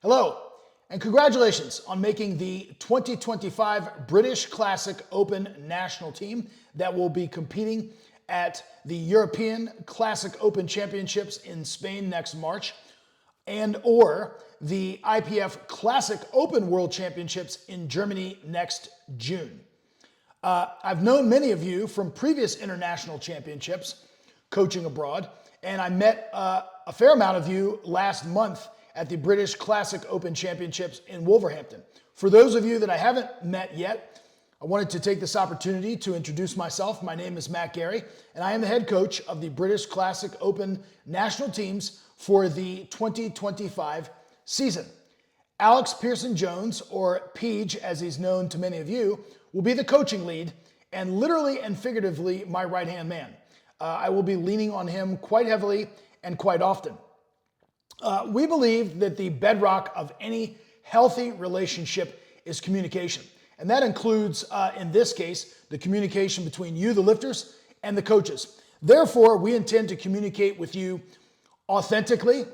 Hello, and congratulations on making the 2025 British Classic Open national team that will be competing at the European Classic Open Championships in Spain next March or the IPF Classic Open World Championships in Germany next June. I've known many of you from previous international championships coaching abroad, and I met a fair amount of you last month at the British Classic Open Championships in Wolverhampton. For those of you that I haven't met yet, I wanted to take this opportunity to introduce myself. My name is Matt Gary, and I am the head coach of the British Classic Open national teams for the 2025 season. Alex Pearson-Jones, or Peach as he's known to many of you, will be the coaching lead and literally and figuratively my right-hand man. I will be leaning on him quite heavily and quite often. We believe that the bedrock of any healthy relationship is communication. And that includes, in this case, the communication between you, the lifters, and the coaches. Therefore, we intend to communicate with you authentically,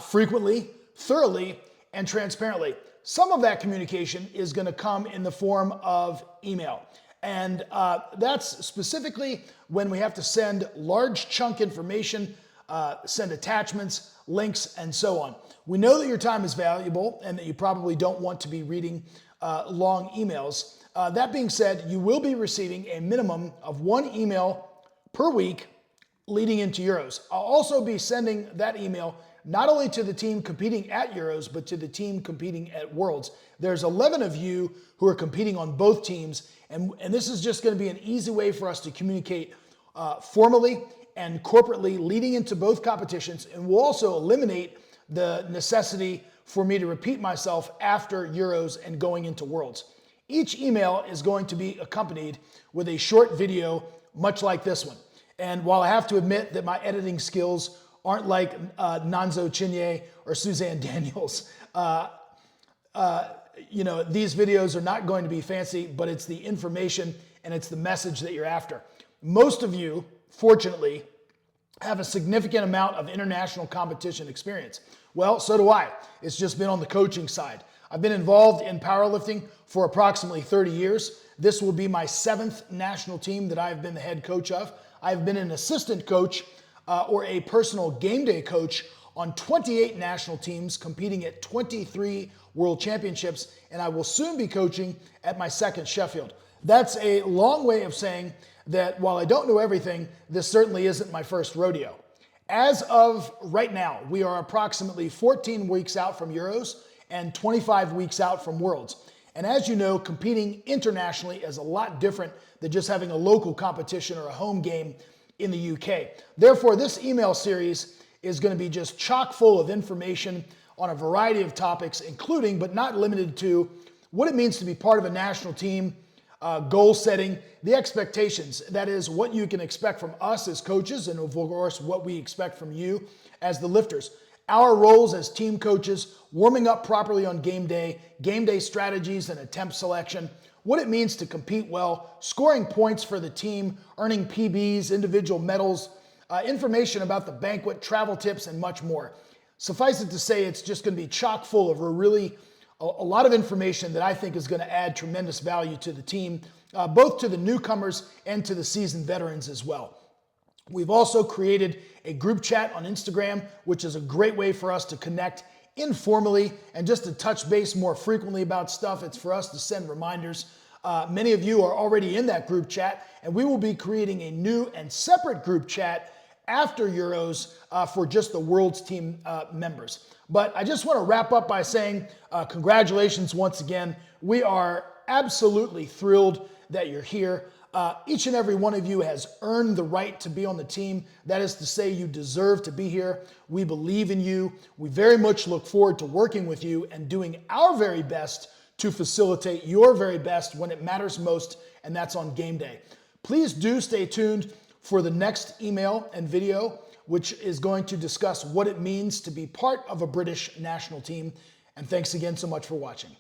frequently, thoroughly, and transparently. Some of that communication is going to come in the form of email. And that's specifically when we have to send large chunk information, send attachments, links, and so on. We know that your time is valuable and that you probably don't want to be reading long emails. That being said, you will be receiving a minimum of one email per week leading into Euros. I'll also be sending that email not only to the team competing at Euros, but to the team competing at Worlds. There's 11 of you who are competing on both teams, and this is just going to be an easy way for us to communicate formally and corporately leading into both competitions, and we'll also eliminate the necessity for me to repeat myself after Euros and going into Worlds. Each email is going to be accompanied with a short video, much like this one. And while I have to admit that my editing skills aren't like Nanzo Chinye or Suzanne Daniels, these videos are not going to be fancy, but it's the information and it's the message that you're after. Most of you, fortunately, have a significant amount of international competition experience. Well, so do I. It's just been on the coaching side. I've been involved in powerlifting for approximately 30 years. This will be my 7th national team that I've been the head coach of. I've been an assistant coach or a personal game day coach on 28 national teams competing at 23 world championships, and I will soon be coaching at my 2nd Sheffield. That's a long way of saying that while I don't know everything, this certainly isn't my first rodeo. As of right now, we are approximately 14 weeks out from Euros and 25 weeks out from Worlds. And as you know, competing internationally is a lot different than just having a local competition or a home game in the UK. Therefore, this email series is going to be just chock full of information on a variety of topics, including, but not limited to, what it means to be part of a national team, goal setting, the expectations, that is what you can expect from us as coaches, and of course what we expect from you as the lifters. Our roles as team coaches, warming up properly on game day strategies and attempt selection, what it means to compete well, scoring points for the team, earning PBs, individual medals, information about the banquet, travel tips, and much more. Suffice it to say, it's just going to be chock full of a lot of information that I think is going to add tremendous value to the team, both to the newcomers and to the seasoned veterans as well. We've also created a group chat on Instagram, which is a great way for us to connect informally and just to touch base more frequently about stuff. It's for us to send reminders. Many of you are already in that group chat, and we will be creating a new and separate group chat after Euros for just the World's team members. But I just want to wrap up by saying congratulations once again. We are absolutely thrilled that you're here. Each and every one of you has earned the right to be on the team. That is to say, you deserve to be here. We believe in you. We very much look forward to working with you and doing our very best to facilitate your very best when it matters most, and that's on game day. Please do stay tuned for the next email and video, which is going to discuss what it means to be part of a British national team. And thanks again so much for watching.